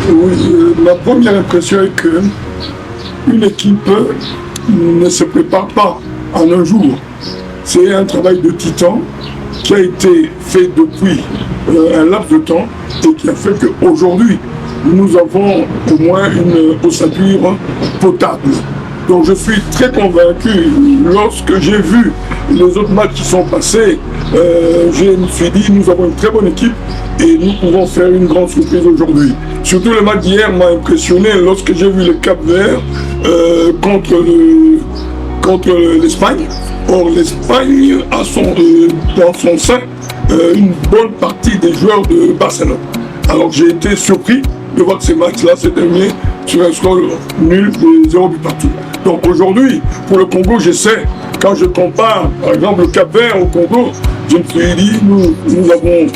Oui, ma première impression est que une équipe ne se prépare pas en un jour. C'est un travail de titan qui a été fait depuis un laps de temps et qui a fait qu'aujourd'hui, nous avons au moins une ossature potable. Donc je suis très convaincu, lorsque j'ai vu les autres matchs qui sont passés, je me suis dit, nous avons une très bonne équipe et nous pouvons faire une grande surprise aujourd'hui. Surtout le match d'hier m'a impressionné lorsque j'ai vu le Cap-Vert contre l'Espagne. Or l'Espagne a dans son sein une bonne partie des joueurs de Barcelone. Alors j'ai été surpris de voir que ces matchs-là s'est terminé sur un score nul de 0 but partout. Donc aujourd'hui, pour le Congo, j'essaie, quand je compare par exemple le Cap-Vert au Congo, je me suis dit, nous avons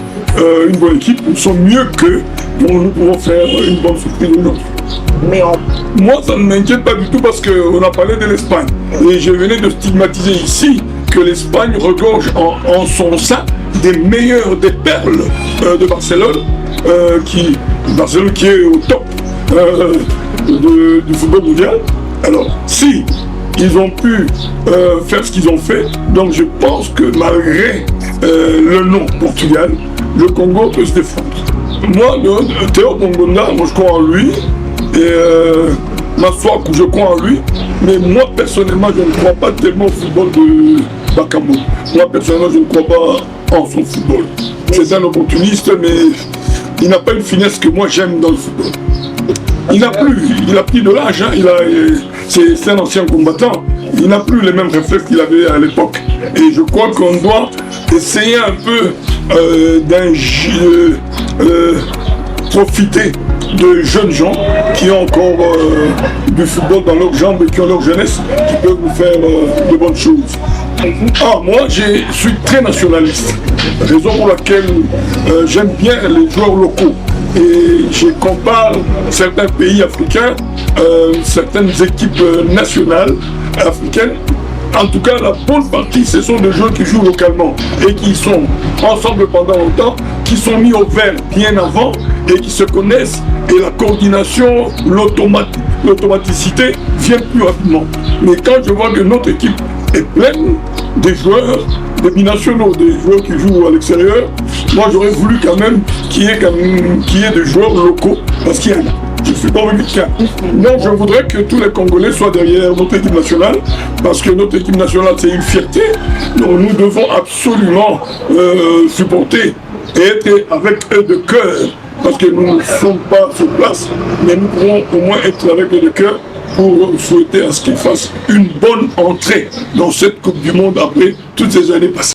une bonne équipe, nous sommes mieux qu'eux, donc nous pouvons faire une bonne surprise aujourd'hui. Moi, ça ne m'inquiète pas du tout parce qu'on a parlé de l'Espagne. Et je venais de stigmatiser ici que l'Espagne regorge en son sein des meilleurs, des perles de Barcelone, Barcelone qui est au top du football mondial. Alors, si ils ont pu faire ce qu'ils ont fait, donc je pense que malgré le nom Portugal, le Congo peut se défendre. Moi, Théo Bongonda, moi je crois en lui, et Massoak, je crois en lui, mais moi personnellement, je ne crois pas tellement au football de Bakambu. Moi personnellement, je ne crois pas en son football. C'est un opportuniste, mais il n'a pas une finesse que moi j'aime dans le football. Il n'a pris de l'âge, hein. C'est un ancien combattant. Il n'a plus les mêmes réflexes qu'il avait à l'époque. Et je crois qu'on doit essayer un peu profiter de jeunes gens qui ont encore du football dans leurs jambes et qui ont leur jeunesse, qui peuvent nous faire de bonnes choses. Moi, je suis très nationaliste, raison pour laquelle j'aime bien les joueurs locaux. Et je compare certains pays africains, certaines équipes nationales africaines. En tout cas, la bonne partie, ce sont des joueurs qui jouent localement et qui sont ensemble pendant longtemps, qui sont mis au vert bien avant et qui se connaissent. Et la coordination, l'automaticité vient plus rapidement. Mais quand je vois que notre équipe est pleine des joueurs, des binationaux, des joueurs qui jouent à l'extérieur, moi j'aurais voulu quand même qu'il y ait des joueurs locaux, parce qu'il y en a. Je suis convaincu qu'il y en a. Donc je voudrais que tous les Congolais soient derrière notre équipe nationale, parce que notre équipe nationale c'est une fierté. Donc nous devons absolument supporter et être avec eux de cœur, parce que nous ne sommes pas sur place, mais nous pourrons au moins être avec eux de cœur pour souhaiter à ce qu'ils fassent une bonne entrée dans cette Coupe du Monde après toutes ces années passées.